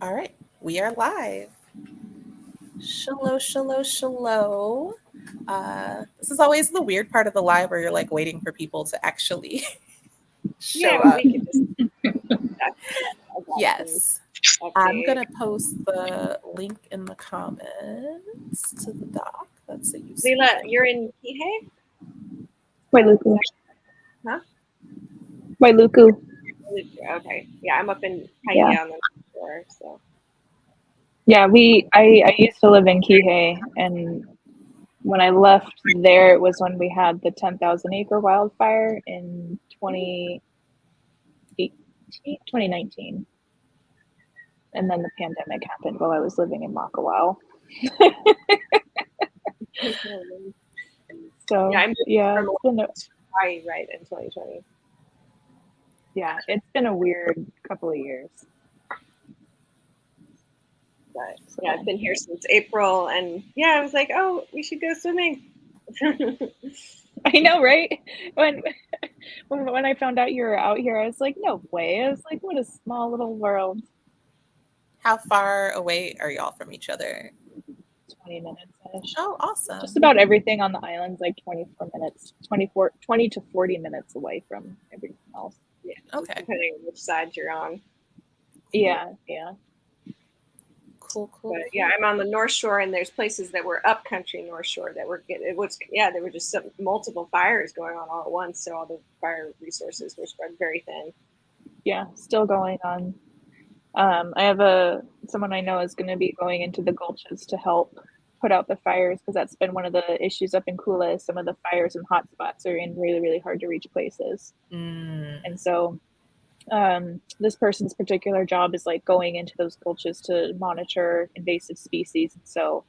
All right, we are live. Shalom, shalom, shalom. This is always the weird part of the live where you're like waiting for people to actually show Yeah, up. we could just about the Yes. I'm update. going to post the link in the comments to the doc. That's a useful Lila, thing. you're in Kihei? Wailuku. Huh? Wailuku. Okay. Yeah, I'm up in Yeah. Kihei on the shore, so. Yeah, I used to live in Kihei, and when I left there, it was when we had the 10,000 acre wildfire in 2019. And then the pandemic happened while I was living in Makawao. So, Yeah, I moved yeah, from it's been Hawaii right in 2020. it's been a weird couple of years. But So, yeah, I've been here since April, and yeah, I was like, oh, we should go swimming. I know, right? When I found out you were out here, I was like, no way. I was like, what a small little world. How far away are y'all from each other? 20 minutes-ish. Oh, awesome. Just about everything on the island's like 24 minutes, 20 to 40 minutes away from everything else. Yeah, Okay. depending on which side you're on. Yeah. Cool. But yeah, I'm on the North Shore, and there's places that were upcountry North Shore that were there were just multiple fires going on all at once, so all the fire resources were spread very thin. Yeah, still going on. I have someone I know is going to be going into the gulches to help put out the fires, because that's been one of the issues up in Kula. Some of the fires and hotspots are in really, really hard to reach places. And so this person's particular job is like going into those gulches to monitor invasive species. And so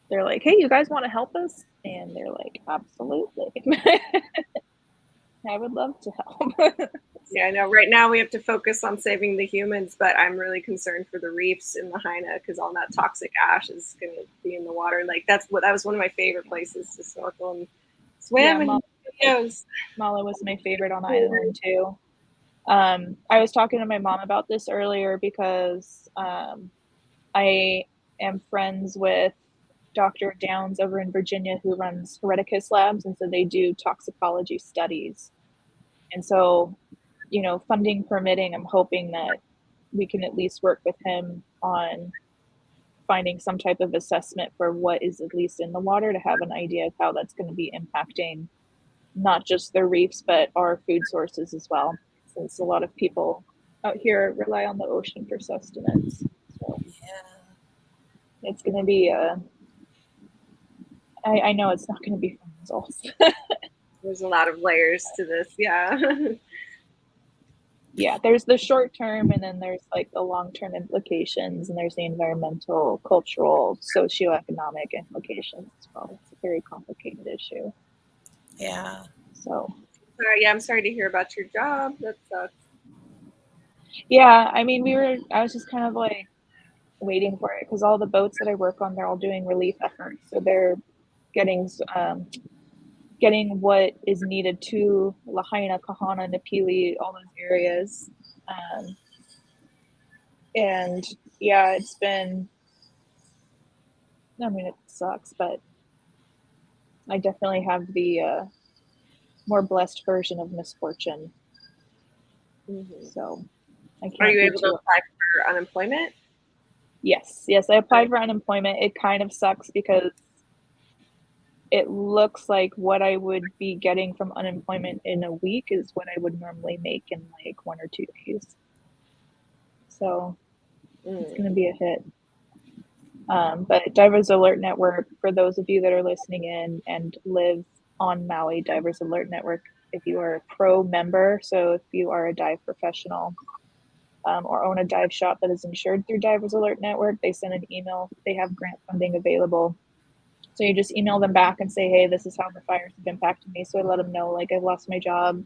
they're like, hey, you guys want to help us? And they're like, absolutely. I would love to help. Yeah, I know. Right now we have to focus on saving the humans, but I'm really concerned for the reefs in Lahaina, because all that toxic ash is going to be in the water. Like that was one of my favorite places to snorkel and swim and videos. Mala was my favorite on the island too. I was talking to my mom about this earlier because I am friends with Dr. Downs over in Virginia, who runs Hereticus Labs, and so they do toxicology studies. And so, funding permitting, I'm hoping that we can at least work with him on finding some type of assessment for what is at least in the water, to have an idea of how that's going to be impacting not just the reefs, but our food sources as well, since a lot of people out here rely on the ocean for sustenance. So it's going to be I know it's not going to be fun results. There's a lot of layers to this. Yeah. Yeah, there's the short term, and then there's like the long term implications, and there's the environmental, cultural, socioeconomic implications as well. It's a very complicated issue. Yeah. So. Yeah, I'm sorry to hear about your job. That sucks. Yeah, I mean, I was just kind of like waiting for it, because all the boats that I work on, they're all doing relief efforts, so they're getting what is needed to Lahaina, Kahana, Napili, all those areas. And yeah, it sucks, but I definitely have the more blessed version of misfortune. Mm-hmm. So I can't. Are you able to apply for unemployment? Yes, I applied for unemployment. It kind of sucks because it looks like what I would be getting from unemployment in a week is what I would normally make in like 1 or 2 days. So it's going to be a hit. But Divers Alert Network, for those of you that are listening in and live on Maui, Divers Alert Network, if you are a pro member, so if you are a dive professional or own a dive shop that is insured through Divers Alert Network, they send an email. They have grant funding available. So you just email them back and say, hey, this is how the fires have impacted me. So I let them know, like, I've lost my job,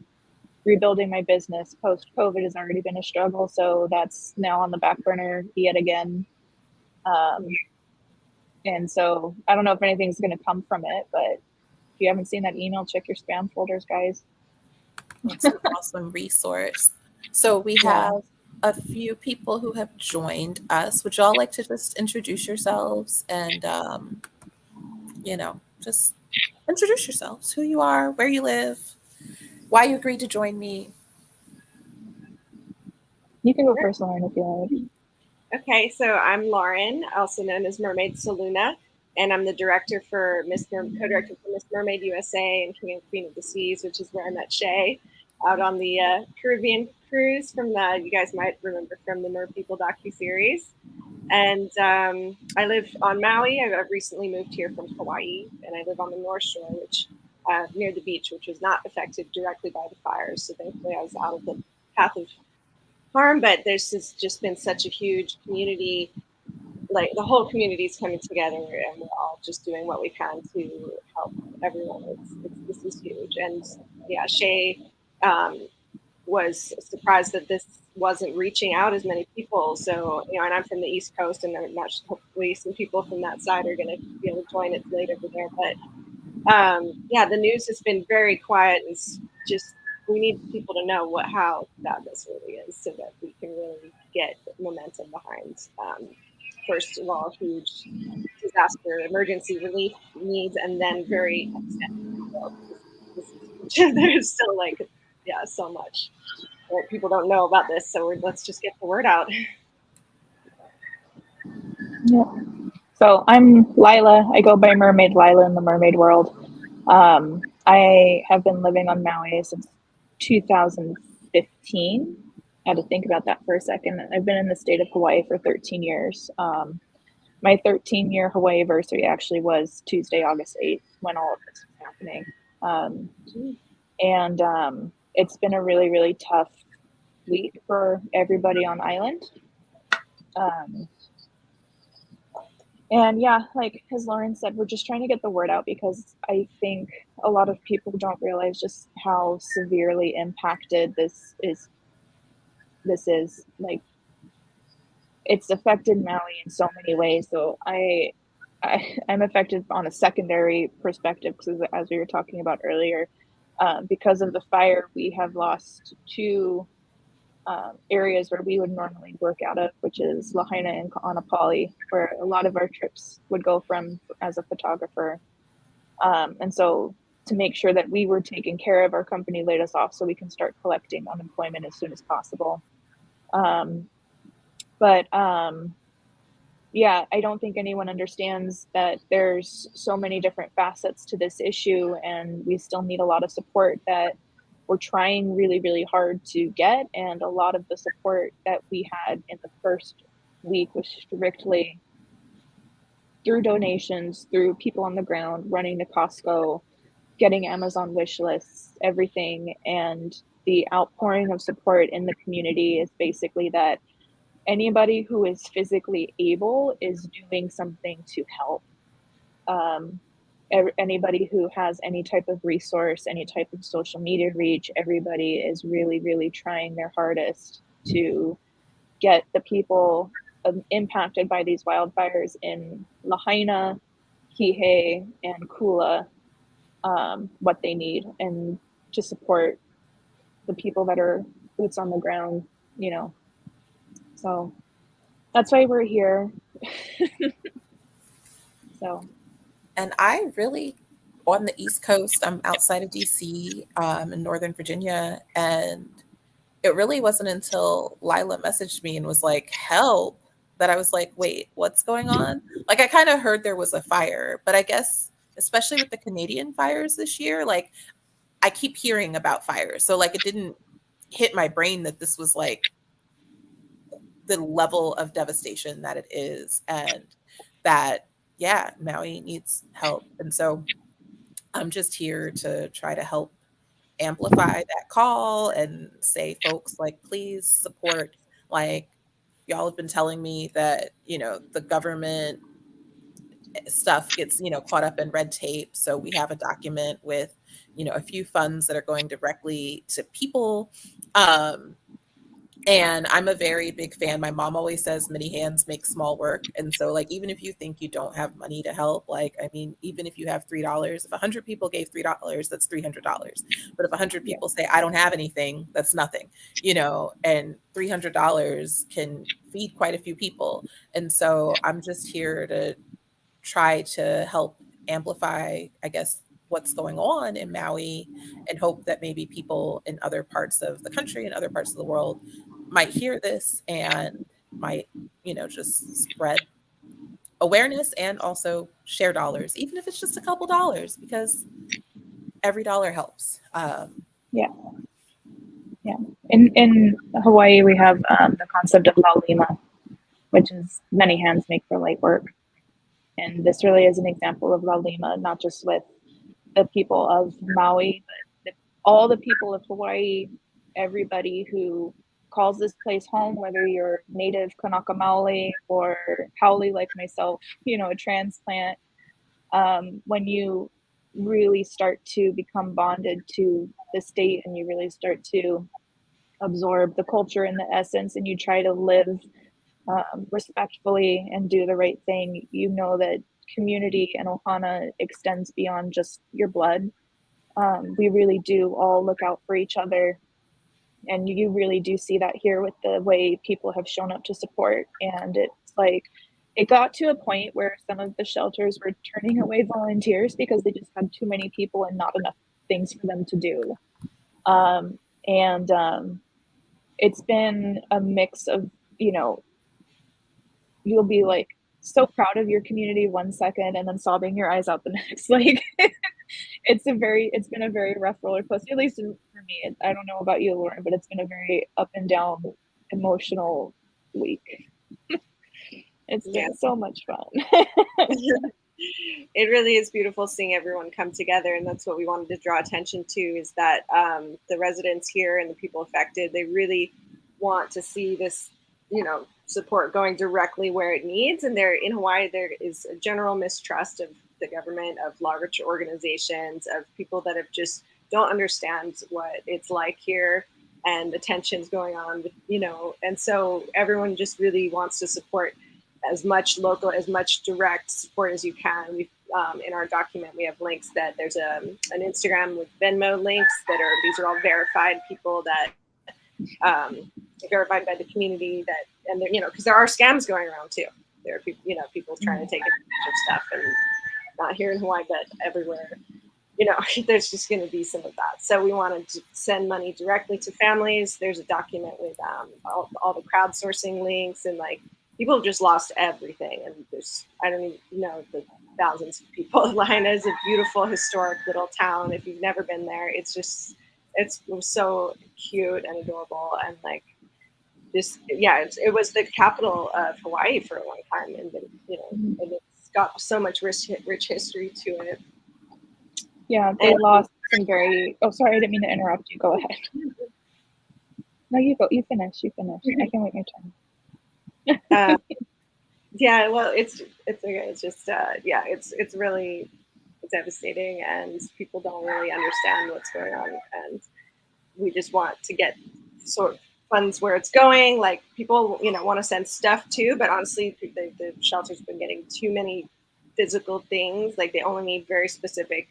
rebuilding my business post-COVID has already been a struggle. So that's now on the back burner yet again. And so I don't know if anything's going to come from it, but if you haven't seen that email, check your spam folders, guys. It's an awesome resource. So we have a few people who have joined us. Would y'all like to just introduce yourselves and, just introduce yourselves, who you are, where you live, why you agreed to join me? You can go first, Lauren, if you like. Okay, so I'm Lauren, also known as Mermaid Soluna, and I'm the director for co-director for Miss Mermaid USA and King and Queen of the Seas, which is where I met Shay out on the Caribbean cruise from you guys might remember from the Mer People docuseries. And I live on Maui. I've recently moved here from Hawaii, and I live on the North Shore, which near the beach, which was not affected directly by the fires. So thankfully, I was out of the path of harm. But there's just been such a huge community, like the whole community is coming together, and we're all just doing what we can to help everyone. This is huge, and yeah, Shay was surprised that this wasn't reaching out as many people. So, and I'm from the East Coast, and I'm not hopefully some people from that side are going to be able to join it later over there. But yeah, the news has been very quiet. It's just we need people to know how bad this really is, so that we can really get momentum behind. First of all, huge disaster emergency relief needs, and then very extended. There's still so much that people don't know about this, so let's just get the word out. Yeah. So I'm Lila. I go by Mermaid Lila in the mermaid world. I have been living on Maui since 2015. I had to think about that for a second. I've been in the state of Hawaii for 13 years. My 13-year Hawaii anniversary actually was Tuesday, August 8th, when all of this was happening. And it's been a really, really tough week for everybody on island. And yeah, like as Lauren said, we're just trying to get the word out, because I think a lot of people don't realize just how severely impacted this is. Like, it's affected Maui in so many ways. So I'm affected on a secondary perspective, because as we were talking about earlier, because of the fire, we have lost two areas where we would normally work out of, which is Lahaina and Kaanapali, where a lot of our trips would go from as a photographer. And so to make sure that we were taken care of, our company laid us off so we can start collecting unemployment as soon as possible. Yeah, I don't think anyone understands that there's so many different facets to this issue, and we still need a lot of support that we're trying really, really hard to get. And a lot of the support that we had in the first week was strictly through donations, through people on the ground, running to Costco, getting Amazon wish lists, everything. And the outpouring of support in the community is basically that anybody who is physically able is doing something to help. Anybody who has any type of resource, any type of social media reach, everybody is really, really trying their hardest to get the people impacted by these wildfires in Lahaina, Kihei, and Kula what they need, and to support the people that are boots on the ground, So that's why we're here. So. And I really, on the East Coast, I'm outside of DC, in Northern Virginia. And it really wasn't until Lila messaged me and was like, help, that I was like, wait, what's going on? Like, I kind of heard there was a fire, but I guess, especially with the Canadian fires this year, like, I keep hearing about fires. So, like, it didn't hit my brain that this was like the level of devastation that it is, and that, yeah, Maui needs help. And so I'm just here to try to help amplify that call and say, folks, like, please support. Like, y'all have been telling me that, the government stuff gets, caught up in red tape. So we have a document with, a few funds that are going directly to people. And I'm a very big fan. My mom always says many hands make small work. And so, like, even if you think you don't have money to help, like, I mean, even if you have $3, if 100 people gave $3, that's $300. But if 100 Yeah. people say, I don't have anything, that's nothing, you know, and $300 can feed quite a few people. And so I'm just here to try to help amplify, I guess, what's going on in Maui and hope that maybe people in other parts of the country and other parts of the world might hear this and might, you know, just spread awareness and also share dollars, even if it's just a couple dollars, because every dollar helps. Yeah. Yeah. In Hawaii, we have the concept of la lima, which is many hands make for light work. And this really is an example of la lima, not just with the people of Maui, but all the people of Hawaii, everybody who calls this place home, whether you're native Kanaka Maoli or Haole like myself, you know, a transplant, when you really start to become bonded to the state and you really start to absorb the culture and the essence and you try to live respectfully and do the right thing, you know that community and ohana extends beyond just your blood. We really do all look out for each other, and you really do see that here with the way people have shown up to support. And it's like it got to a point where some of the shelters were turning away volunteers because they just had too many people and not enough things for them to do. And it's been a mix of, you know, you'll be like so proud of your community one second and then sobbing your eyes out the next. Like it's been a very rough roller coaster, at least for me. I don't know about you, Lauren, but it's been a very up and down emotional week. It's been so much fun. It really is beautiful seeing everyone come together, and that's what we wanted to draw attention to, is that the residents here and the people affected, they really want to see this, you know, support going directly where it needs. And there in Hawaii, there is a general mistrust of the government, of large organizations, of people that have just don't understand what it's like here and the tensions going on with, you know, and so everyone just really wants to support as much local, as much direct support as you can. We've in our document, we have links that there's an Instagram with Venmo links that are, these are all verified people that verified by the community that, and you know, because there are scams going around too. There are people, you know, people trying to take advantage of stuff, and not here in Hawaii, but everywhere. You know, there's just going to be some of that. So we wanted to send money directly to families. There's a document with all the crowdsourcing links, and like people have just lost everything. And there's, I don't even know, the thousands of people. Lahaina is a beautiful, historic little town. If you've never been there, it's just, it was so cute and adorable. And like, just, yeah, it was the capital of Hawaii for a long time. And, you know, and it's got so much rich history to it. Yeah, they lost some very, oh, sorry, I didn't mean to interrupt you. Go ahead. No, you go. You finish. I can wait my turn. Yeah, well, it's okay. It's just yeah, it's really devastating, and people don't really understand what's going on, and we just want to get sort of funds where it's going. Like people, you know, want to send stuff too, but honestly, the shelter's been getting too many physical things. Like they only need very specific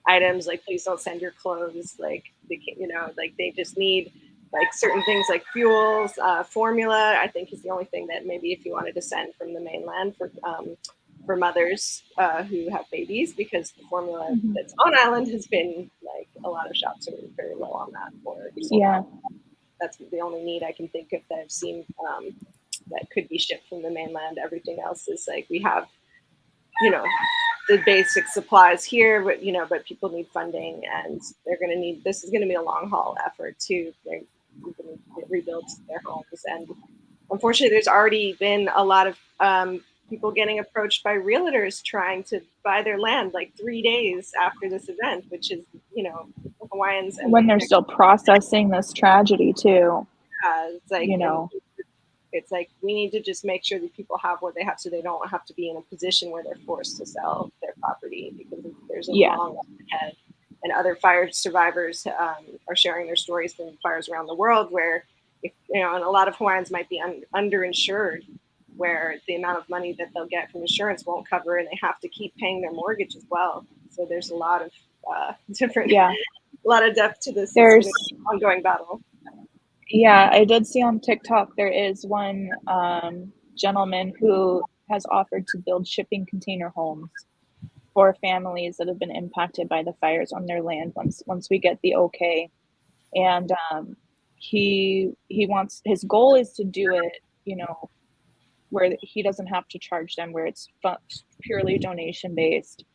items. Like please don't send your clothes. Like they can't, you know, like they just need like certain things like fuels, formula, I think is the only thing that maybe if you wanted to send from the mainland for mothers who have babies, because the formula that's on island has been like a lot of shops are very low on that for. So yeah. That's the only need I can think of that I've seen that could be shipped from the mainland. Everything else is like we have, you know, the basic supplies here, but you know, but people need funding, and they're going to need. This is going to be a long haul effort too. They're going to rebuild their homes, and unfortunately, there's already been a lot of people getting approached by realtors trying to buy their land like 3 days after this event, which is, you know, Hawaiians. And when they're still processing this tragedy too. It's like, you know. It's like we need to just make sure that people have what they have, so they don't have to be in a position where they're forced to sell their property, because there's a long ahead. And other fire survivors are sharing their stories from fires around the world where, and a lot of Hawaiians might be underinsured, where the amount of money that they'll get from insurance won't cover, and they have to keep paying their mortgage as well. So there's a lot of different, a lot of depth to this. There's ongoing battle. Yeah, I did see on TikTok there is one gentleman who has offered to build shipping container homes for families that have been impacted by the fires on their land once we get the okay. And he wants, his goal is to do it, where he doesn't have to charge them, where it's purely donation based.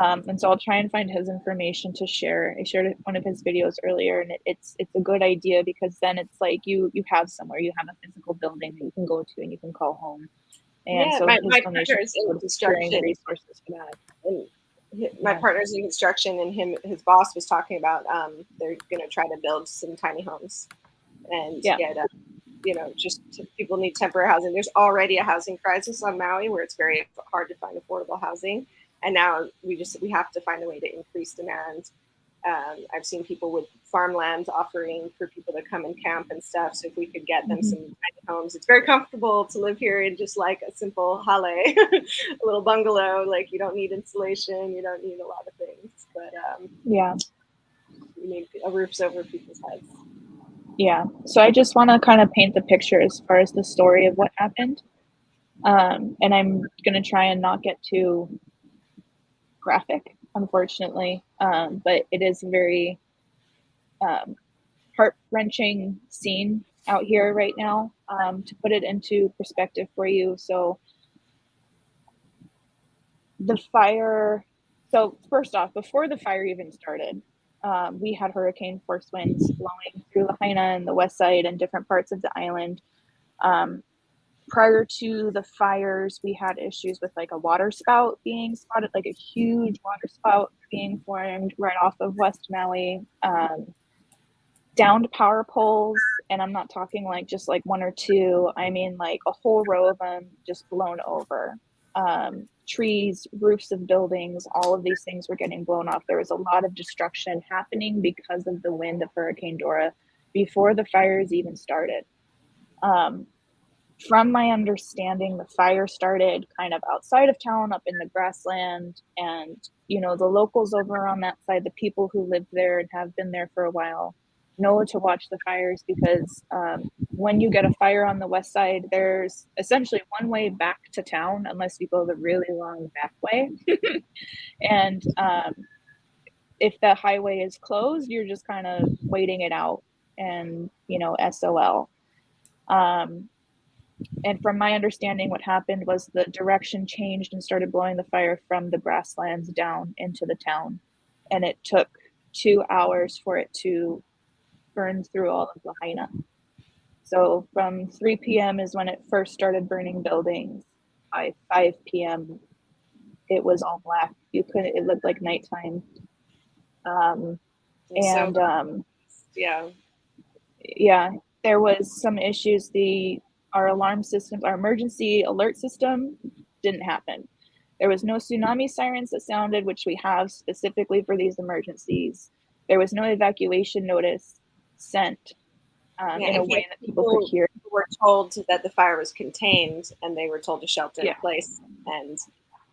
And so I'll try and find his information to share. I shared one of his videos earlier, and it's a good idea, because then it's like you have somewhere, you have a physical building that you can go to and you can call home. And so my his partner's in construction. resources for that. And my partner's in construction, and his boss was talking about they're going to try to build some tiny homes and get just people need temporary housing. There's already a housing crisis on Maui where it's very hard to find affordable housing. And now we have to find a way to increase demand. I've seen people with farmland offering for people to come and camp and stuff. So if we could get them some tiny homes, it's very comfortable to live here in just like a simple hale, a little bungalow. Like you don't need insulation, you don't need a lot of things, but you need a roofs over people's heads. Yeah. So I just want to kind of paint the picture as far as the story of what happened. And I'm going to try and not get too graphic, unfortunately, but it is a very heart-wrenching scene out here right now. To put it into perspective for you, so the fire, so first off, before the fire even started, we had hurricane force winds blowing through Lahaina and the west side and different parts of the island. Prior to the fires, we had issues with like a water spout being spotted, like a huge water spout being formed right off of West Maui. Downed power poles, and I'm not talking like just like one or two, I mean like a whole row of them just blown over. Trees, roofs of buildings, all of these things were getting blown off. There was a lot of destruction happening because of the wind of Hurricane Dora before the fires even started. From my understanding, the fire started kind of outside of town, up in the grassland, and the locals over on that side, the people who live there and have been there for a while, know to watch the fires, because when you get a fire on the west side, there's essentially one way back to town unless you go the really long back way. And if the highway is closed, you're just kind of waiting it out and SOL. And from my understanding, what happened was the direction changed and started blowing the fire from the grasslands down into the town. And it took 2 hours for it to burn through all of Lahaina. So from 3 p.m. is when it first started burning buildings. By 5 p.m., it was all black. It looked like nighttime. There was some issues. Our alarm systems, our emergency alert system didn't happen. There was no tsunami sirens that sounded, which we have specifically for these emergencies. There was no evacuation notice sent in a way that people could hear. People were told that the fire was contained, and they were told to shelter in place. And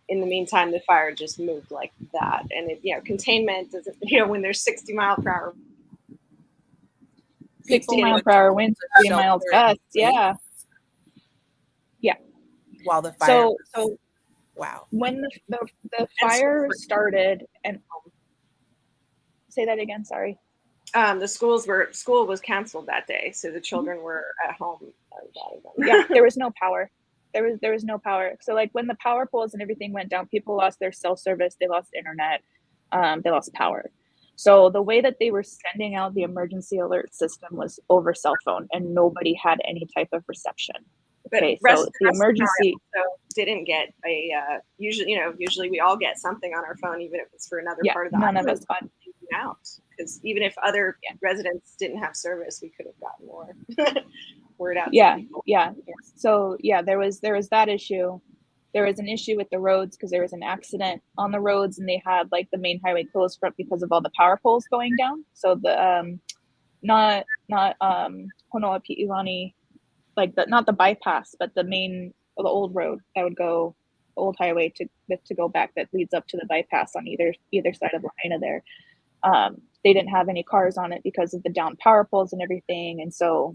in the meantime, the fire just moved like that. And containment doesn't, when there's 60 mile per hour. 60 mile per hour winds, 3 miles gusts. Yeah. While the fire. So wow. When the fire started, and say that again. Sorry. The school was canceled that day, so the children were at home. Yeah, there was no power. There was no power. So like when the power poles and everything went down, people lost their cell service, they lost internet, they lost power. So the way that they were sending out the emergency alert system was over cell phone, and nobody had any type of reception. Okay, so the emergency didn't get usually we all get something on our phone, even if it's for another part of the island. None of us got out, because even if other residents didn't have service, we could have gotten more word out. So there was that issue. There was an issue with the roads because there was an accident on the roads, and they had like the main highway closed because of all the power poles going down. So the not not Honoa Pi'ilani, like not the bypass, but the old road that would go, old highway to go back that leads up to the bypass on either side of Lahaina there. They didn't have any cars on it because of the down power poles and everything. And so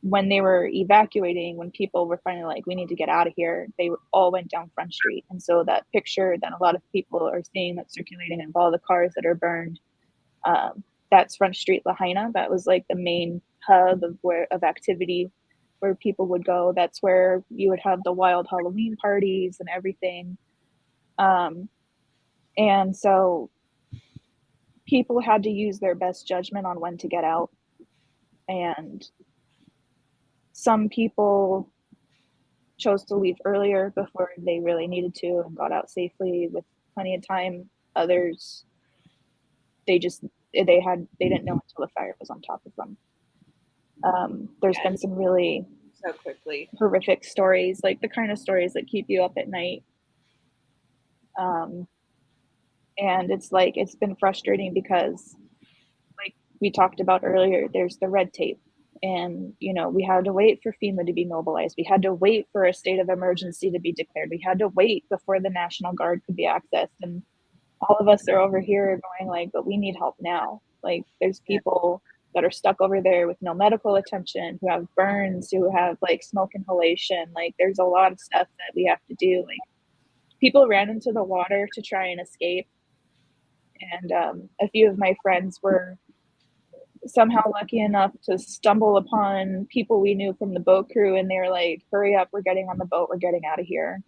when they were evacuating, when people were finally like, we need to get out of here, they all went down Front Street. And so that picture that a lot of people are seeing that's circulating of all the cars that are burned, that's Front Street Lahaina. That was like the main hub of activity where people would go. That's where you would have the wild Halloween parties and everything. And so people had to use their best judgment on when to get out. And some people chose to leave earlier before they really needed to and got out safely with plenty of time. Others, they didn't know until the fire was on top of them. There's been some really so quickly horrific stories, like the kind of stories that keep you up at night. And it's been frustrating because, like we talked about earlier, there's the red tape. And, we had to wait for FEMA to be mobilized. We had to wait for a state of emergency to be declared. We had to wait before the National Guard could be accessed. And all of us are over here going like, but we need help now. Like there's people that are stuck over there with no medical attention, who have burns, who have like smoke inhalation. Like there's a lot of stuff that we have to do. Like people ran into the water to try and escape. And a few of my friends were somehow lucky enough to stumble upon people we knew from the boat crew, and they were like, hurry up, we're getting on the boat, we're getting out of here.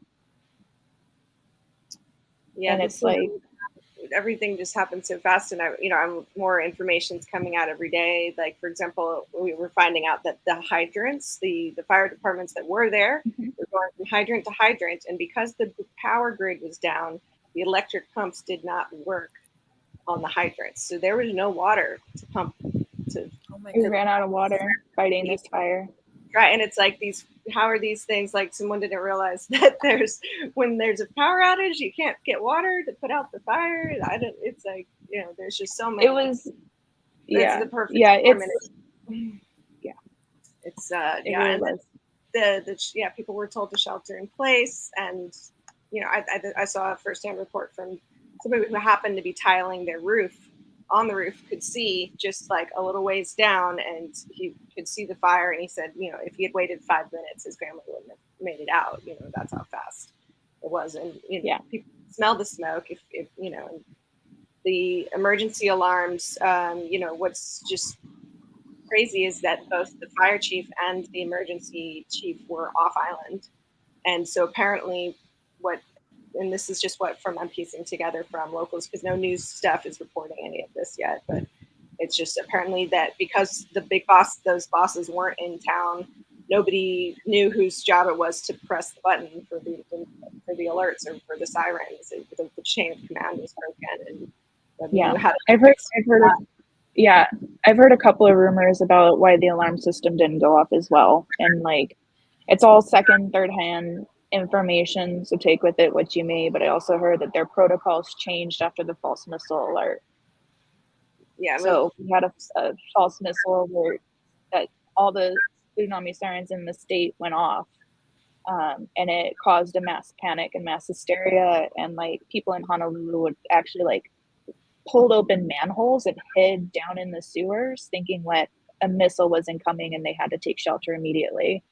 Yeah, and it's like everything just happens so fast, and I'm more information's coming out every day. Like for example, we were finding out that the hydrants, the fire departments that were there, were going from hydrant to hydrant, and because the power grid was down, the electric pumps did not work on the hydrants, so there was no water to pump. We ran out of water fighting this fire. Right, and it's like how are these things, like someone didn't realize that when there's a power outage, you can't get water to put out the fire. It's like, there's just so many. It was, the perfect people were told to shelter in place, and I saw a firsthand report from somebody who happened to be tiling their roof. On the roof, could see just like a little ways down, and he could see the fire, and he said, if he had waited 5 minutes, his family wouldn't have made it out. That's how fast it was. And people smell the smoke. If and the emergency alarms, what's just crazy is that both the fire chief and the emergency chief were off island, and so apparently and this is just what I'm piecing together from locals, because no news stuff is reporting any of this yet, but it's just apparently that because those bosses weren't in town, nobody knew whose job it was to press the button for the alerts or for the sirens. The chain of command was broken, and I've heard a couple of rumors about why the alarm system didn't go off as well, and like it's all third hand information, so take with it what you may. But I also heard that their protocols changed after the false missile alert. So we had a false missile alert that all the tsunami sirens in the state went off, and it caused a mass panic and mass hysteria, and like people in Honolulu would actually like pulled open manholes and hid down in the sewers thinking that a missile was incoming, and they had to take shelter immediately.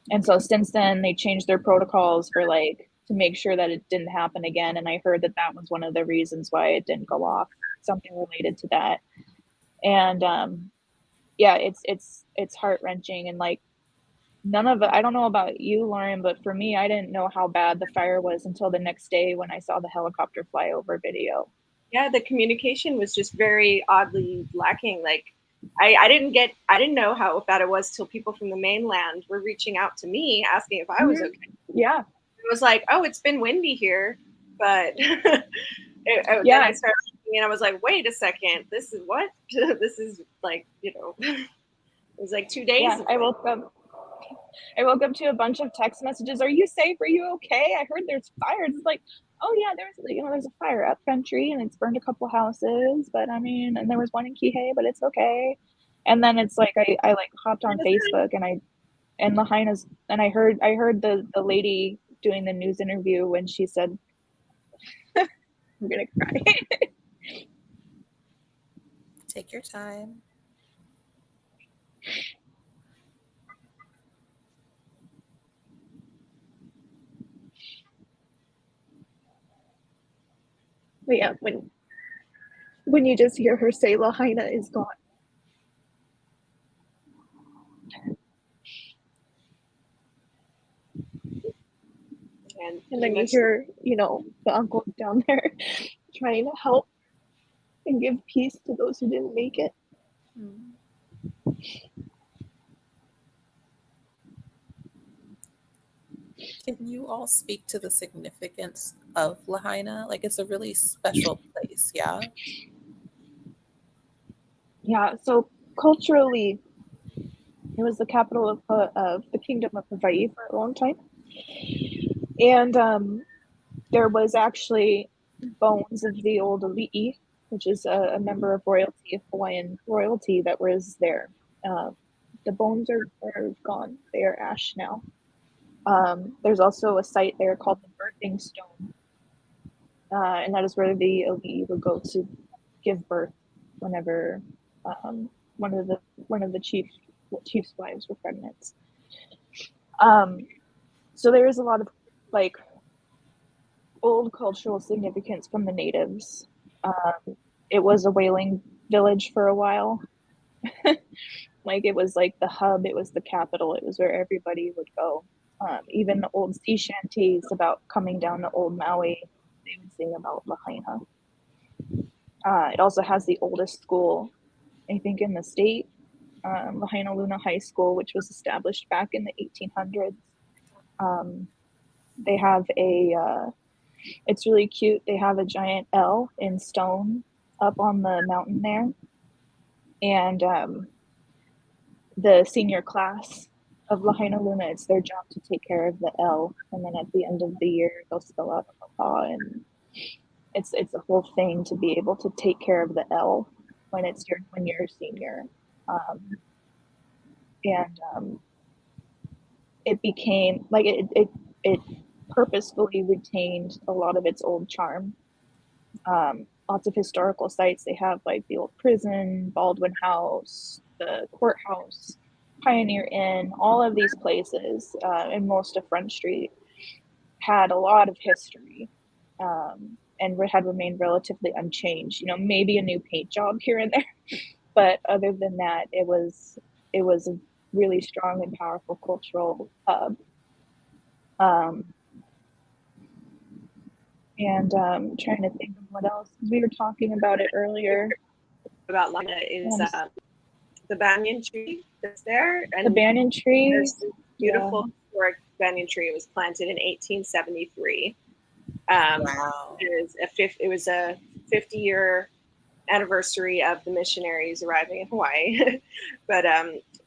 And so since then, they changed their protocols for to make sure that it didn't happen again. And I heard that was one of the reasons why it didn't go off, something related to that. And it's heart-wrenching. And none of it, I don't know about you, Lauren, but for me, I didn't know how bad the fire was until the next day when I saw the helicopter flyover video. Yeah, the communication was just very oddly lacking. I didn't know how bad it was till people from the mainland were reaching out to me asking if I was okay. Yeah. It was like, oh, it's been windy here, but then I started thinking, and I was like, wait a second, this is what? This is it was like 2 days ago. I woke up to a bunch of text messages. Are you safe? Are you okay? I heard there's fires. It's like, oh yeah, there's a fire up country and it's burned a couple houses, but I mean, and there was one in Kihei, but it's okay. And then it's like I like hopped on Facebook and Lahaina's and I heard the lady doing the news interview when she said, I'm gonna cry. Take your time. But yeah, when you just hear her say Lahaina is gone. And then you hear, the uncle down there trying to help and give peace to those who didn't make it. Can you all speak to the significance of Lahaina? Like, it's a really special place, yeah? Yeah, so culturally, it was the capital of the kingdom of Hawaii for a long time. And there was actually bones of the old Ali'i, which is a member of royalty, Hawaiian royalty, that was there. The bones are gone. They are ash now. There's also a site there called the Birthing Stone. And that is where the Ali'i would go to give birth whenever one of the chief's wives were pregnant. So there is a lot of like old cultural significance from the natives. It was a whaling village for a while. Like it was like the hub, it was the capital, it was where everybody would go. Even the old sea shanties about coming down to old Maui, they would sing about Lahaina. It also has the oldest school, I think, in the state, Lahaina Luna High School, which was established back in the 1800s. They have it's really cute. They have a giant L in stone up on the mountain there. And the senior class of Lahaina Luna, it's their job to take care of the L. And then at the end of the year, they'll spell out a aloha. And it's a whole thing to be able to take care of the L when you're a senior. It became like it purposefully retained a lot of its old charm. Lots of historical sites. They have like the old prison, Baldwin House, the courthouse, Pioneer Inn. All of these places, and most of Front Street, had a lot of history, and had remained relatively unchanged. Maybe a new paint job here and there, but other than that, it was a really strong and powerful cultural hub. And trying to think of what else, because we were talking about it earlier. About Lahaina is the banyan tree that's there. And the banyan tree. There's beautiful historic banyan tree. It was planted in 1873. Wow. It was a 50-year anniversary of the missionaries arriving in Hawaii, but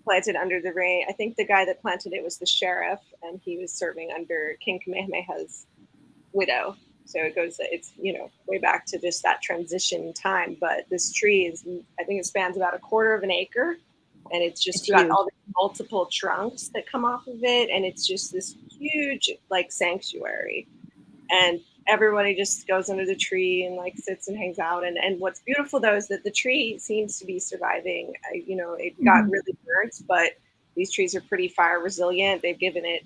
planted under the reign. I think the guy that planted it was the sheriff, and he was serving under King Kamehameha's widow. So it's way back to just that transition time. But this tree I think it spans about 1/4 of an acre, and it's got huge. All the multiple trunks that come off of it, and it's just this huge like sanctuary. And everybody just goes under the tree and like sits and hangs out. And what's beautiful though is that the tree seems to be surviving. It got really burnt, but these trees are pretty fire resilient. They've given it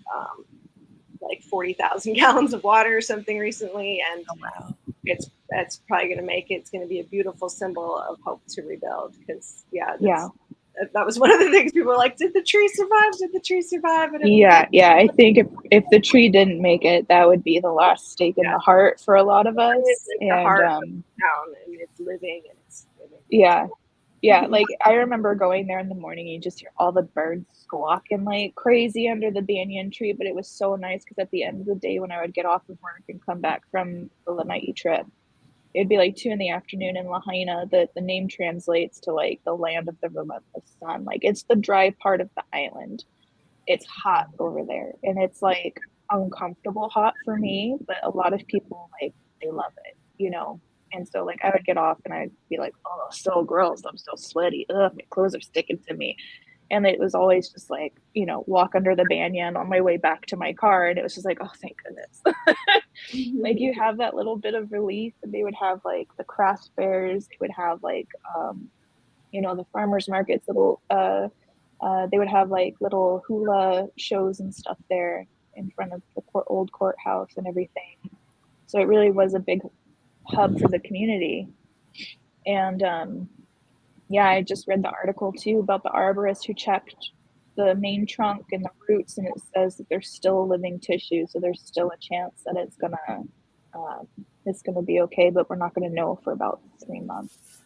like 40,000 gallons of water or something recently, and it's probably going to make it. It's going to be a beautiful symbol of hope to rebuild. Because that was one of the things people were like, did the tree survive? Did the tree survive? And I think if the tree didn't make it, that would be the last stake in the heart for a lot of us. It's the heart of the town, and it's living, and it's living. Yeah, like I remember going there in the morning, you just hear all the birds squawking like crazy under the banyan tree, but it was so nice because at the end of the day when I would get off of work and come back from the Lanai trip, it'd be like 2 p.m. in Lahaina. The name translates to like the land of the relentless sun. Like it's the dry part of the island. It's hot over there, and it's like uncomfortable hot for me, but a lot of people like they love it, you know. And so like I would get off and I'd be like, oh, so gross, I'm so sweaty. Ugh, my clothes are sticking to me. And it was always just like, you know, walk under the banyan on my way back to my car. And it was just like, oh, thank goodness. Like you have that little bit of relief. And they would have like the craft fairs. They would have like, you know, the farmers markets, little, they would have like little hula shows and stuff there in front of the old courthouse and everything. So it really was a big hub for the community. And yeah, I just read the article too about the arborist who checked the main trunk and the roots, and it says that there's still living tissue, so there's still a chance that it's gonna be okay, but we're not gonna know for about 3 months.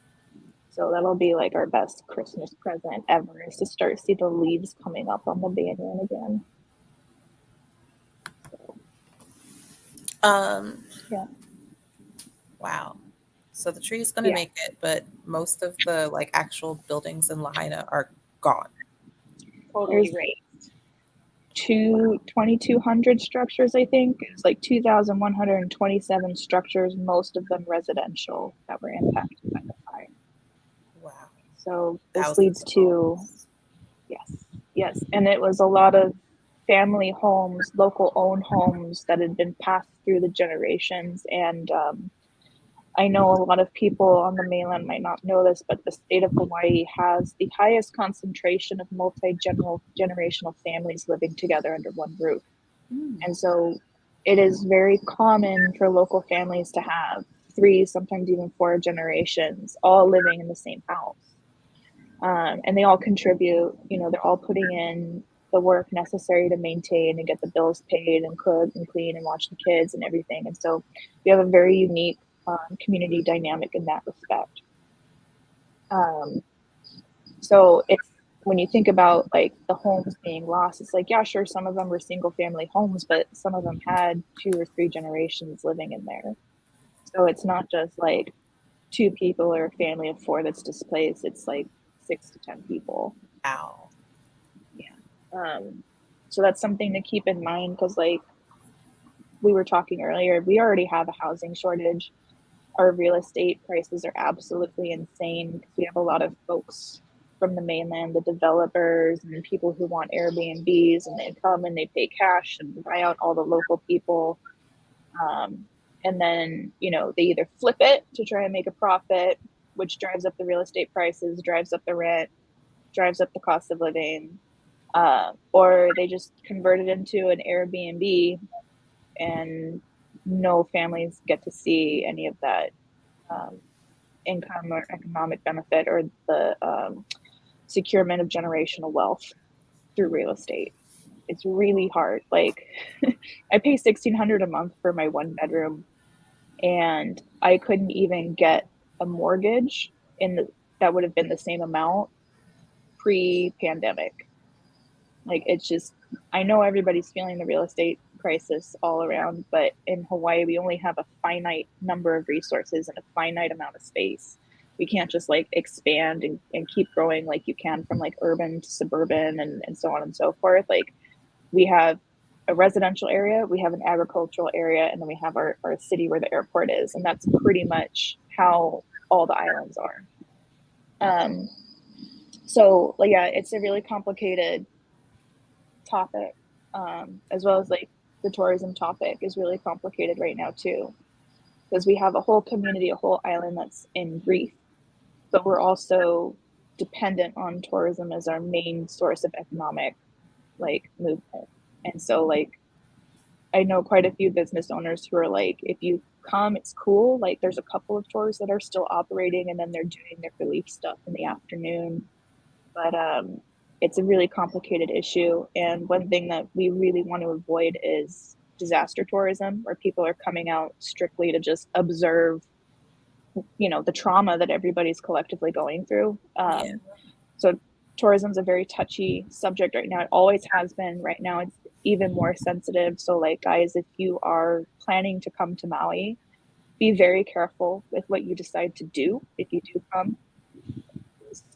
So that'll be like our best Christmas present ever, is to start see the leaves coming up on the banyan again. Yeah. Wow. So the tree is going to make it, but most of the like actual buildings in Lahaina are gone. Totally right. 2,200 structures, I think. It's like 2,127 structures, most of them residential, that were impacted by the fire. Wow. So this leads to, yes. And it was a lot of family homes, local owned homes that had been passed through the generations. And I know a lot of people on the mainland might not know this, but the state of Hawaii has the highest concentration of multi-generational families living together under one roof. And so it is very common for local families to have 3, sometimes even 4 generations all living in the same house. And they all contribute, you know, they're all putting in the work necessary to maintain and get the bills paid and cook and clean and watch the kids and everything. And so we have a very unique community dynamic in that respect. So it's, when you think about like the homes being lost, it's like, yeah, sure, some of them were single family homes, but some of them had 2 or 3 generations living in there. So it's not just like 2 people or a family of 4 that's displaced. It's like 6 to 10 people. Wow. Yeah. So that's something to keep in mind, because like we were talking earlier, we already have a housing shortage. Our real estate prices are absolutely insane because we have a lot of folks from the mainland, the developers and people who want Airbnbs, and they come and they pay cash and buy out all the local people. And then, you know, they either flip it to try and make a profit, which drives up the real estate prices, drives up the rent, drives up the cost of living, or they just convert it into an Airbnb, and no families get to see any of that income or economic benefit or the securement of generational wealth through real estate. It's really hard. Like I pay $1,600 a month for my 1 bedroom, and I couldn't even get a mortgage that would have been the same amount pre-pandemic. Like it's just, I know everybody's feeling the real estate crisis all around, but in Hawaii we only have a finite number of resources and a finite amount of space. We can't just like expand and keep growing like you can from like urban to suburban and so on and so forth. Like we have a residential area, we have an agricultural area, and then we have our city where the airport is, and that's pretty much how all the islands are. So like, yeah, it's a really complicated topic, as well as like the tourism topic is really complicated right now too, because we have a whole community, a whole island that's in grief, but we're also dependent on tourism as our main source of economic like movement. And so like I know quite a few business owners who are like, if you come, it's cool. Like there's a couple of tours that are still operating, and then they're doing their relief stuff in the afternoon. But it's a really complicated issue. And one thing that we really want to avoid is disaster tourism, where people are coming out strictly to just observe, you know, the trauma that everybody's collectively going through. So tourism is a very touchy subject right now. It always has been. Right now it's even more sensitive. So like, guys, if you are planning to come to Maui, be very careful with what you decide to do if you do come.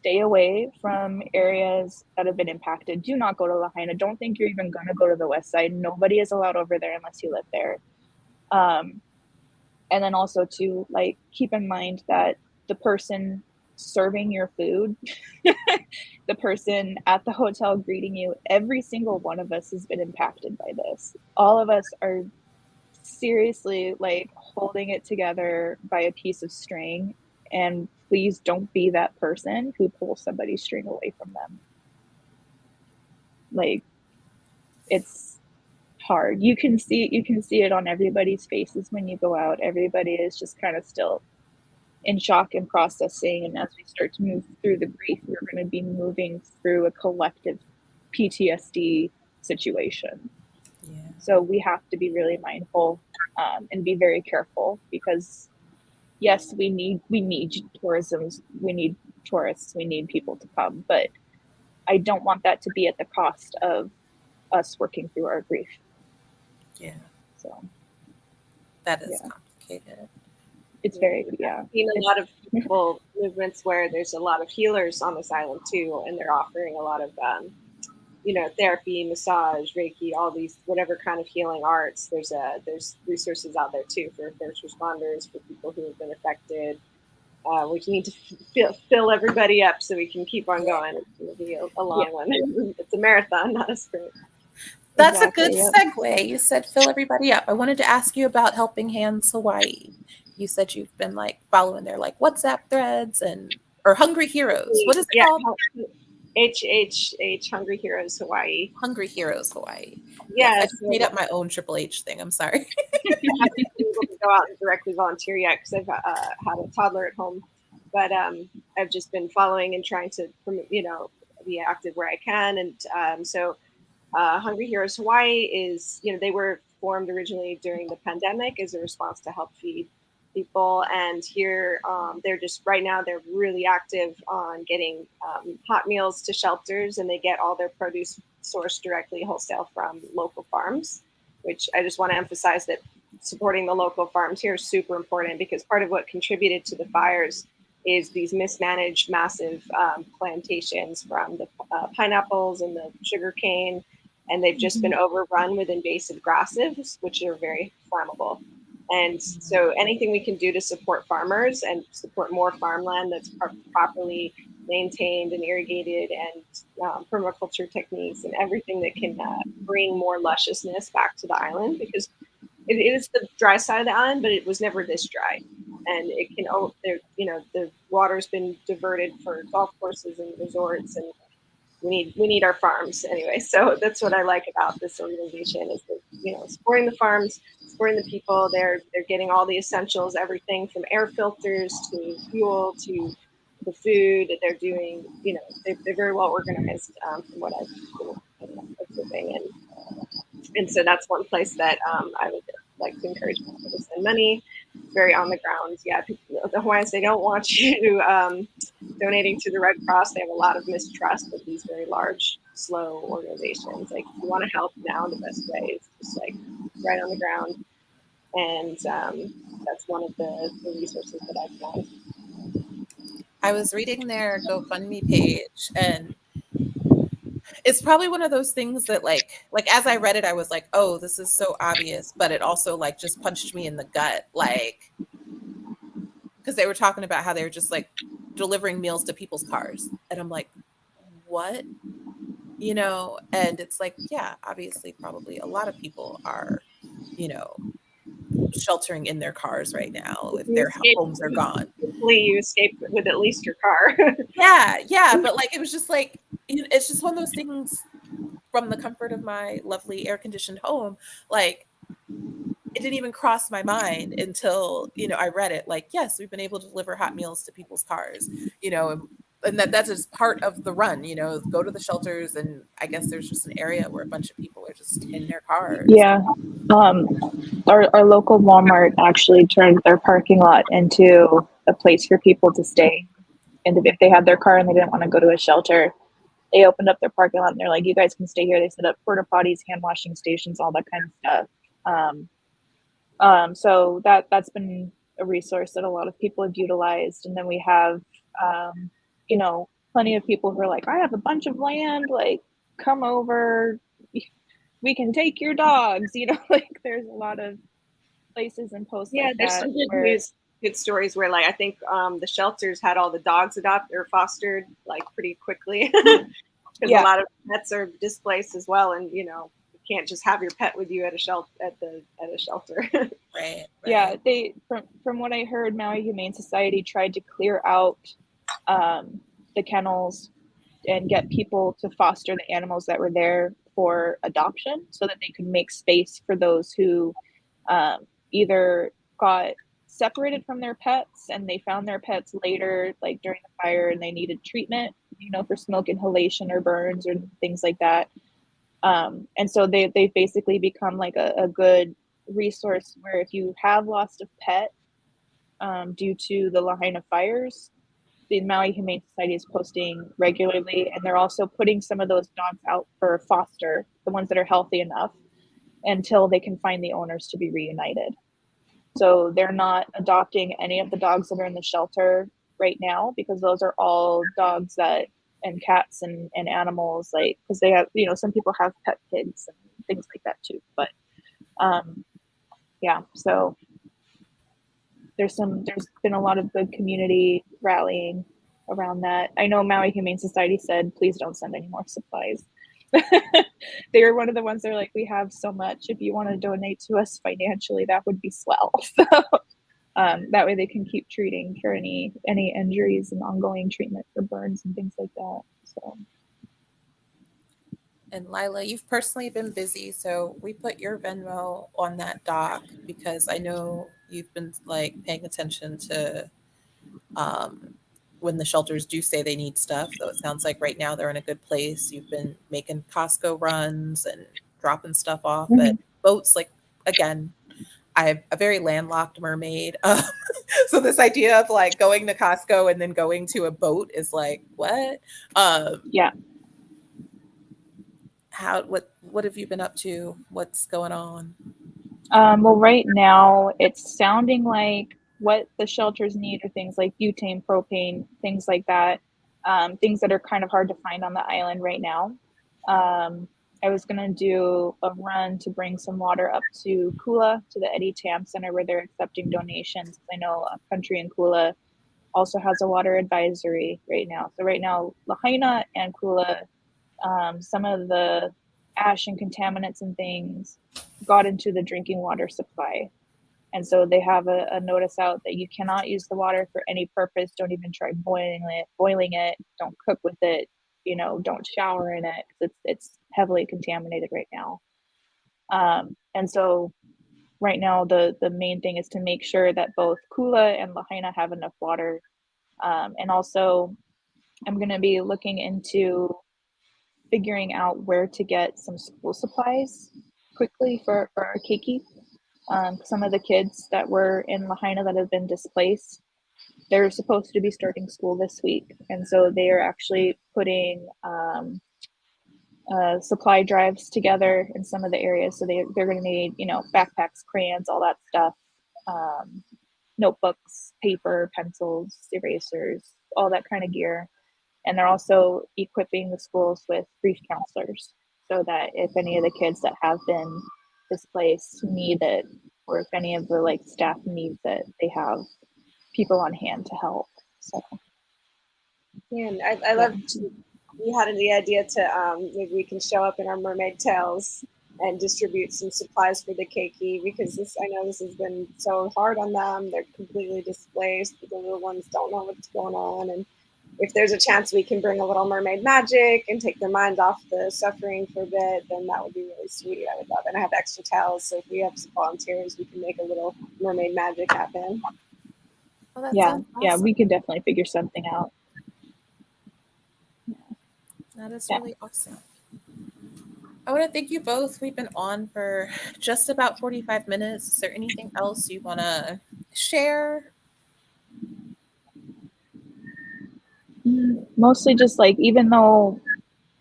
stay away from areas that have been impacted. Do not go to Lahaina. Don't think you're even going to go to the west side. Nobody is allowed over there unless you live there. And then also to like keep in mind that the person serving your food, the person at the hotel greeting you, every single one of us has been impacted by this. All of us are seriously like holding it together by a piece of string, and please don't be that person who pulls somebody's string away from them. Like, it's hard. You can see it on everybody's faces when you go out. Everybody is just kind of still in shock and processing, and as we start to move through the grief, we're going to be moving through a collective PTSD situation. Yeah. So we have to be really mindful and be very careful, because yes, we need tourism, we need tourists, we need people to come, but I don't want that to be at the cost of us working through our grief. Yeah. So that is complicated. It's very, I've seen a lot of people movements where there's a lot of healers on this island too, and they're offering a lot of therapy, massage, Reiki, all these whatever kind of healing arts. There's resources out there too for first responders, for people who have been affected. We need to fill everybody up so we can keep on going. It's going to be a long one. It's a marathon, not a sprint. That's a good segue. You said fill everybody up. I wanted to ask you about Helping Hands Hawaii. You said you've been like following their like WhatsApp threads or Hungry Heroes. What is it called? HHH, Hungry Heroes Hawaii. Hungry Heroes Hawaii. Yes, I just made up my own Triple H thing. I'm sorry. I haven't been able to go out and directly volunteer yet because I've had a toddler at home, but I've just been following and trying to be active where I can, and so Hungry Heroes Hawaii is they were formed originally during the pandemic as a response to help feed people, and here they're just right now they're really active on getting hot meals to shelters, and they get all their produce sourced directly wholesale from local farms, which I just want to emphasize that supporting the local farms here is super important, because part of what contributed to the fires is these mismanaged massive plantations from the pineapples and the sugar cane, and they've just been overrun with invasive grasses, which are very flammable. And so anything we can do to support farmers and support more farmland that's properly maintained and irrigated, and permaculture techniques and everything that can bring more lusciousness back to the island, because it is the dry side of the island, but it was never this dry. And it can, the water's been diverted for golf courses and resorts, and we need our farms anyway. So that's what I like about this organization is that, supporting the farms, supporting the people. They're getting all the essentials, everything from air filters to fuel to the food that they're doing. They're very well organized from what I've been observing, and so that's one place that I would like to encourage people to send money. Very on the ground. Yeah, the Hawaiians, they don't want you donating to the Red Cross. They have a lot of mistrust of these very large, slow organizations. Like, if you want to help now, the best way is just like right on the ground. And that's one of the resources that I've found. I was reading their GoFundMe page, and it's probably one of those things that like as I read it, I was like, oh, this is so obvious, but it also like just punched me in the gut, like, because they were talking about how they were just like delivering meals to people's cars, and I'm like, what? And it's like, yeah, obviously probably a lot of people are sheltering in their cars right now if their homes are gone. Hopefully you escape with at least your car. yeah, but like it was just like, it's just one of those things from the comfort of my lovely air-conditioned home. Like, it didn't even cross my mind until I read it, like, yes, we've been able to deliver hot meals to people's cars, and that's just part of the run, go to the shelters, and I guess there's just an area where a bunch of people are just in their cars. Yeah. Our local Walmart actually turned their parking lot into a place for people to stay. And if they had their car and they didn't want to go to a shelter, they opened up their parking lot and they're like, you guys can stay here. They set up porta potties, hand washing stations, all that kind of stuff. So that's been a resource that a lot of people have utilized. And then we have, plenty of people who are like, I have a bunch of land, like, come over, we can take your dogs, you know, like there's a lot of places and posts Yeah, like there's that some good where news, good stories where, like, I think the shelters had all the dogs adopted or fostered like pretty quickly because a yeah, lot of pets are displaced as well, and you know you can't just have your pet with you at a shelter at a shelter. Right, yeah, right. they from what I heard, Maui Humane Society tried to clear out the kennels and get people to foster the animals that were there for adoption so that they could make space for those who either got separated from their pets and they found their pets later, like during the fire, and they needed treatment, you know, for smoke inhalation or burns or things like that. And so they've basically become like a good resource where if you have lost a pet due to the Lahaina fires, the Maui Humane Society is posting regularly, and they're also putting some of those dogs out for foster, the ones that are healthy enough, until they can find the owners to be reunited. So they're not adopting any of the dogs that are in the shelter right now because those are all dogs that and cats and animals, like, because they have, you know, some people have pet pigs and things like that too. But yeah, so there's been a lot of good community rallying around that. I know Maui Humane Society said, please don't send any more supplies. They are one of the ones that are like, we have so much. If you want to donate to us financially, that would be swell. So that way they can keep treating for any injuries and ongoing treatment for burns and things like that. So And Lila, you've personally been busy, so we put your Venmo on that doc because I know you've been like paying attention to um, when the shelters do say they need stuff. Though it sounds like right now they're in a good place. You've been making Costco runs and dropping stuff off at mhm. boats. Like again, I'm a very landlocked mermaid. So this idea of like going to Costco and then going to a boat is like what? Um, Yeah. what have you been up to? What's going on? Well, right now it's sounding like what the shelters need are things like butane, propane, things like that. Things that are kind of hard to find on the island right now. I was gonna do a run to bring some water up to Kula, to the Eddie Tam Center where they're accepting donations. I know a country in Kula also has a water advisory right now. So right now, Lahaina and Kula, some of the ash and contaminants and things got into the drinking water supply. And so they have a notice out that you cannot use the water for any purpose. Don't even try boiling it. Don't cook with it. You know, don't shower in it. It's heavily contaminated right now. And so right now the main thing is to make sure that both Kula and Lahaina have enough water. And also I'm going to be looking into figuring out where to get some school supplies quickly for our keiki. Some of the kids that were in Lahaina that have been displaced, they're supposed to be starting school this week. And so they are actually putting supply drives together in some of the areas. So they're going to need, you know, backpacks, crayons, all that stuff, notebooks, paper, pencils, erasers, all that kind of gear. And they're also equipping the schools with grief counselors so that if any of the kids that have been displaced need it, or if any of the like staff needs it, they have people on hand to help. So Yeah, and I yeah. love we had the idea to maybe we can show up in our mermaid tails and distribute some supplies for the keiki because I know this has been so hard on them. They're completely displaced. The little ones don't know what's going on, and if there's a chance we can bring a little mermaid magic and take their minds off the suffering for a bit, then that would be really sweet. I would love it. And I have extra towels, so if we have some volunteers, we can make a little mermaid magic happen. Oh, that Yeah, sounds yeah, awesome. we can definitely figure something out. That is Yeah. really awesome. I want to thank you both. We've been on for just about 45 minutes. Is there anything else you want to share? Mostly just like, even though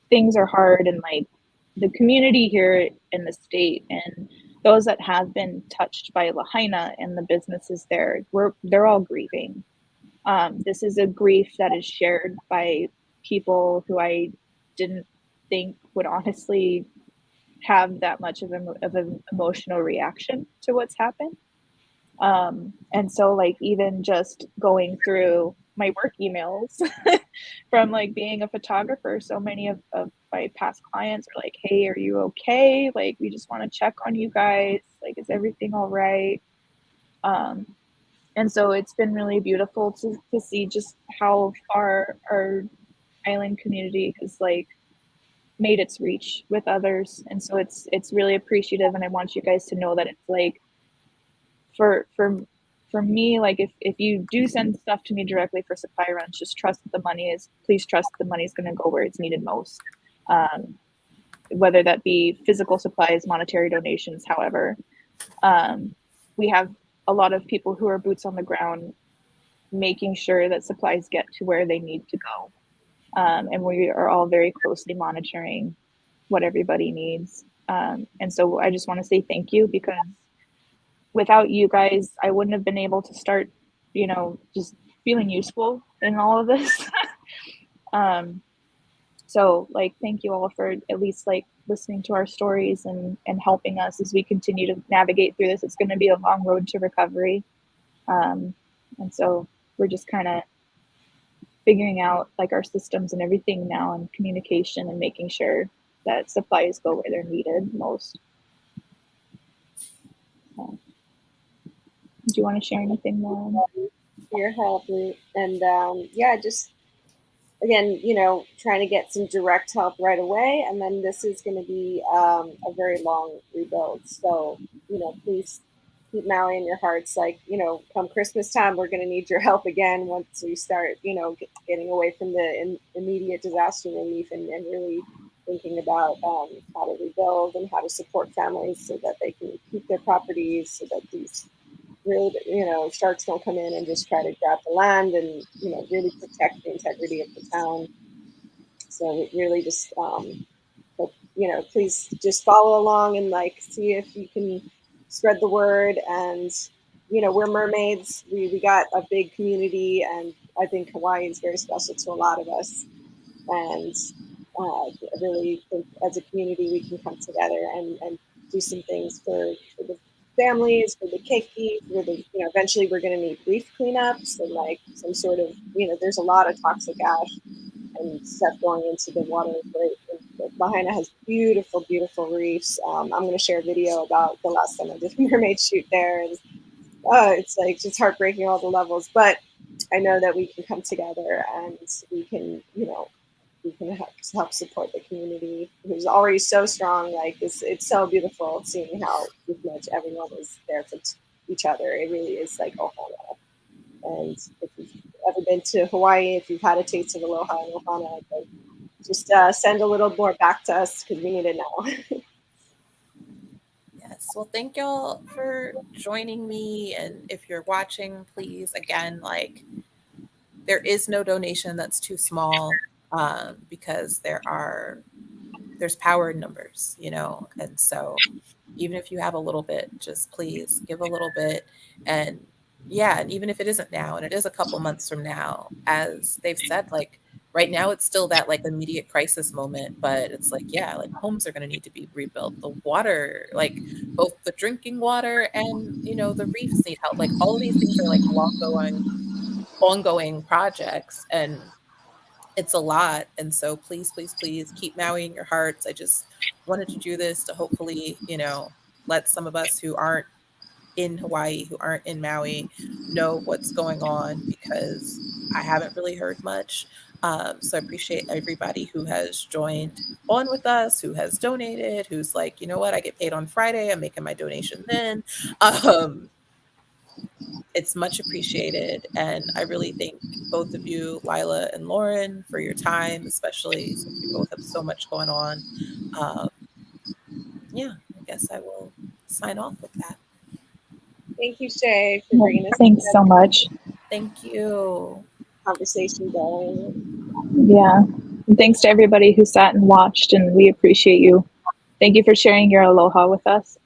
things are hard and like the community here in the state and those that have been touched by Lahaina and the businesses there, they're all grieving. This is a grief that is shared by people who I didn't think would honestly have that much of an emotional reaction to what's happened. And so like even just going through my work emails from like being a photographer, so many of my past clients are like, hey, are you okay? Like, we just want to check on you guys. Like, is everything all right? And so it's been really beautiful to see just how far our island community has like made its reach with others. And so it's really appreciative. And I want you guys to know that it's like, for me, like if you do send stuff to me directly for supply runs, just trust that please trust the money is going to go where it's needed most. Whether that be physical supplies, monetary donations, however. We have a lot of people who are boots on the ground making sure that supplies get to where they need to go. And we are all very closely monitoring what everybody needs. And so I just want to say thank you, because without you guys, I wouldn't have been able to start, just feeling useful in all of this. So like, thank you all for at least like listening to our stories and helping us as we continue to navigate through this. It's going to be a long road to recovery. And so we're just kind of figuring out like our systems and everything now, and communication, and making sure that supplies go where they're needed most. Do you want to share anything more? Your help, and yeah, just again, trying to get some direct help right away, and then this is going to be a very long rebuild. So please keep Maui in your hearts. Like come Christmas time, we're going to need your help again once we start getting away from the immediate disaster relief and really thinking about how to rebuild and how to support families so that they can keep their properties, so that these real, sharks don't come in and just try to grab the land, and really protect the integrity of the town. So we really just please just follow along and like see if you can spread the word. And we're mermaids. We got a big community, and I think Hawaii is very special to a lot of us. And I really think as a community we can come together and do some things for the families, for the keiki, for the eventually we're going to need reef cleanups and like some sort of there's a lot of toxic ash and stuff going into the water. Lahaina has beautiful reefs. I'm going to share a video about the last time I did a mermaid shoot there, and it's like just heartbreaking all the levels. But I know that we can come together and we can we can help support the community who's already so strong. Like it's so beautiful seeing how much everyone is there for each other. It really is like ohana. And if you've ever been to Hawaii, if you've had a taste of aloha and ohana, like, just send a little more back to us because we need it now. Yes. Well, thank y'all for joining me. And if you're watching, please, again, like, there is no donation that's too small, because there's power in numbers, and so even if you have a little bit, just please give a little bit. And yeah, and even if it isn't now, and it is a couple months from now, as they've said, like right now it's still that like immediate crisis moment, but it's like, yeah, like homes are going to need to be rebuilt, the water, like both the drinking water and the reefs need help. Like all of these things are like ongoing projects, and it's a lot. And so please, please, please keep Maui in your hearts. I just wanted to do this to hopefully, let some of us who aren't in Hawaii, who aren't in Maui, know what's going on, because I haven't really heard much. So I appreciate everybody who has joined on with us, who has donated, who's like, you know what, I get paid on Friday, I'm making my donation then. It's much appreciated. And I really thank both of you, Lila and Lauren, for your time, especially since you both have so much going on. Yeah, I guess I will sign off with that. Thank you, Shay, for bringing us Thanks so much. Thank you. Conversation going. Yeah. And thanks to everybody who sat and watched, and we appreciate you. Thank you for sharing your aloha with us.